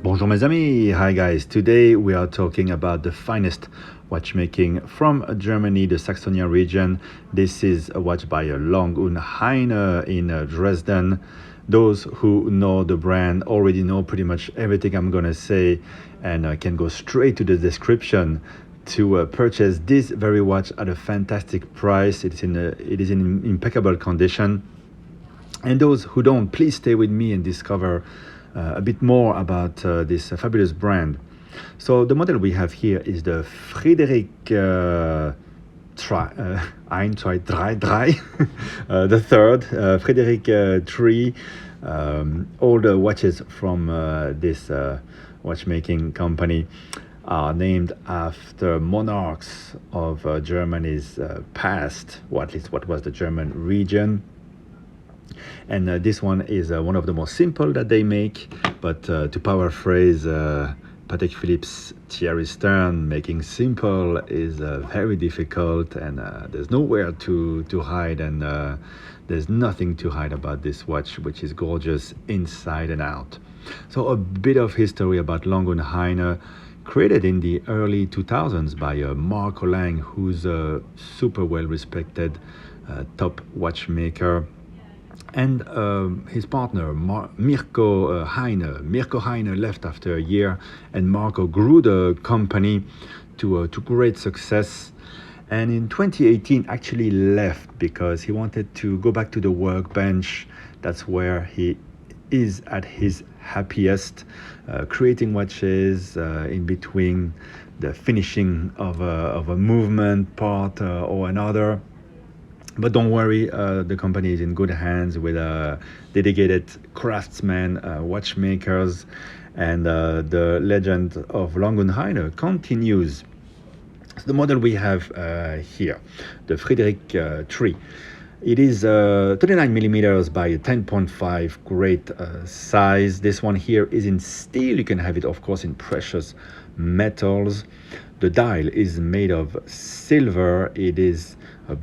Bonjour mes amis, hi guys. Today we are talking about the finest watchmaking from Germany, the Saxony region. This is a watch by Lang und Heyne in Dresden. Those who know the brand already know pretty much everything I'm gonna say, and can go straight to the description to purchase this very watch at a fantastic price. It is in impeccable condition. And those who don't, please stay with me and discover a bit more about this fabulous brand. So the model we have here is the Friedrich the third, Friedrich 3. All the watches from this watchmaking company are named after monarchs of Germany's past, or at least what was the German region. And this one is one of the most simple that they make, but to paraphrase Patek Philippe's Thierry Stern, making simple is very difficult, and there's nowhere to hide, and there's nothing to hide about this watch, which is gorgeous inside and out. So a bit of history about Lang und Heyne, created in the early 2000s by Marco Lang, who's a super well respected top watchmaker, and his partner Mirko Heyne. Mirko Heyne left after a year, and Marco grew the company to great success. And in 2018 actually left because he wanted to go back to the workbench. That's where he is at his happiest, creating watches in between the finishing of a movement part or another. But don't worry, the company is in good hands with dedicated craftsmen, watchmakers, and the legend of Lang und Heyne continues. So the model we have here, the Friedrich 3. It is 39 millimeters by 10.5, great size. This one here is in steel. You can have it, of course, in precious metals. The dial is made of silver. It is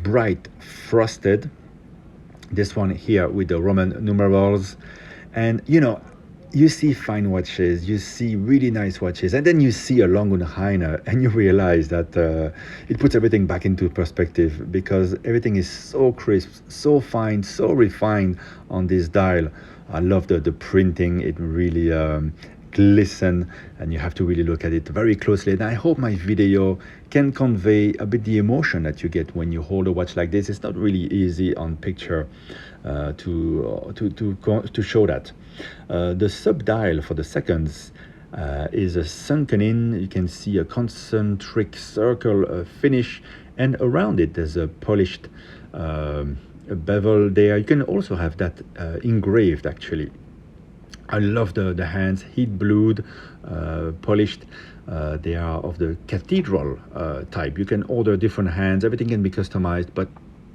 bright frosted. This one here with the Roman numerals. And you see fine watches, you see really nice watches, and then you see a Lang und Heyne, and you realize that it puts everything back into perspective, because everything is so crisp, so fine, so refined on this dial. I love the printing. It really glisten, and you have to really look at it very closely. And I hope my video can convey a bit the emotion that you get when you hold a watch like this. It's not really easy on picture to show that. The sub dial for the seconds is sunken in. You can see a concentric circle finish, and around it there's a polished bevel there. You can also have that engraved actually. I love the hands, heat blued, polished. They are of the cathedral type. You can order different hands. Everything can be customized, but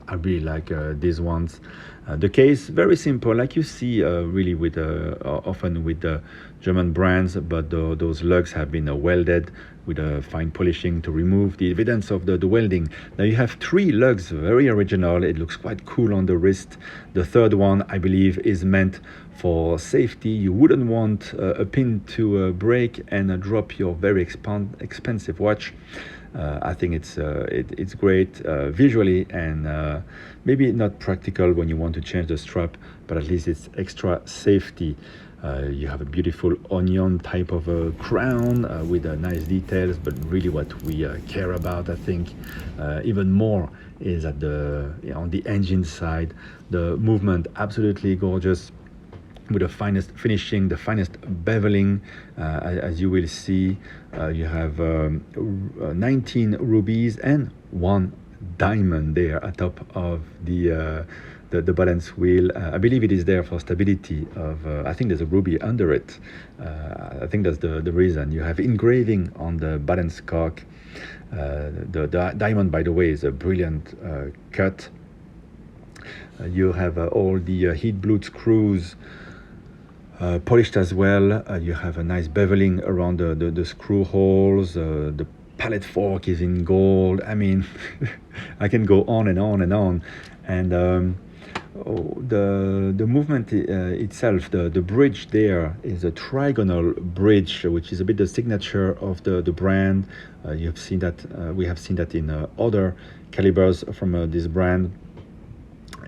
I really like these ones. The case, very simple, like you see really with often with the German brands, but those lugs have been welded with a fine polishing to remove the evidence of the welding. Now you have 3 lugs, very original. It looks quite cool on the wrist. The third one, I believe, is meant for safety. You wouldn't want a pin to break and drop your very expensive watch. I think it's great visually, and maybe not practical when you want to change the strap, but at least it's extra safety. You have a beautiful onion type of a crown with nice details, but really what we care about, I think, even more is at on the engine side. The movement, absolutely gorgeous, with the finest finishing, the finest beveling. As you will see, you have 19 rubies and 1 diamond there atop of the balance wheel. I believe it is there for stability of, I think there's a ruby under it. I think that's the reason. You have engraving on the balance cock. The diamond, by the way, is a brilliant cut. You have all the heat blued screws polished as well. You have a nice beveling around the screw holes. The palette fork is in gold. I mean, I can go on and on and on. And Oh, the movement itself, the bridge there is a trigonal bridge, which is a bit the signature of the brand. You have seen that we have seen that in other calibers from this brand,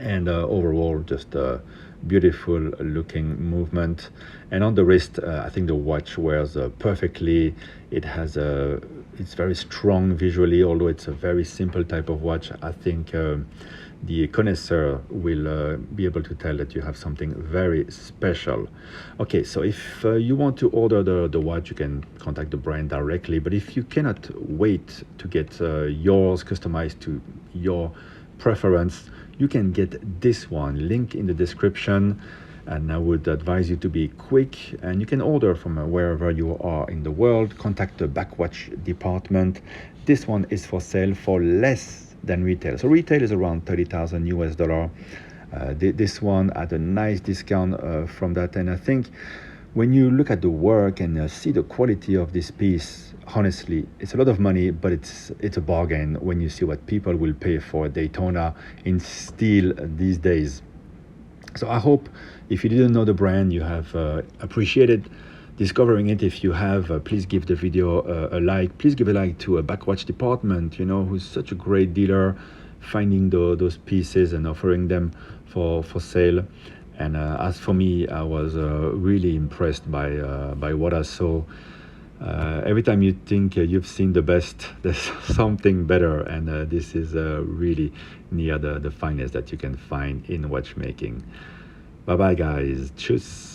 and overall just a beautiful looking movement. And on the wrist, I think the watch wears perfectly. It has a it's very strong visually, although it's a very simple type of watch. I think the connoisseur will be able to tell that you have something very special. Okay, so if you want to order the watch, you can contact the brand directly. But if you cannot wait to get yours customized to your preference, you can get this one, link in the description. And I would advise you to be quick, and you can order from wherever you are in the world. Contact the BackWatch department. This one is for sale for less than retail. So retail is around 30,000 US dollar. This one at a nice discount from that. And I think when you look at the work and see the quality of this piece, honestly, it's a lot of money, but it's a bargain when you see what people will pay for Daytona in steel these days. So I hope if you didn't know the brand, you have appreciated discovering it. If you have, please give the video a like. Please give a like to a BackWatch department, who's such a great dealer, finding those pieces and offering them for sale. And as for me, I was really impressed by what I saw. Every time you think you've seen the best, there's something better, and this is really near the finest that you can find in watchmaking. Bye bye, guys. Tschüss.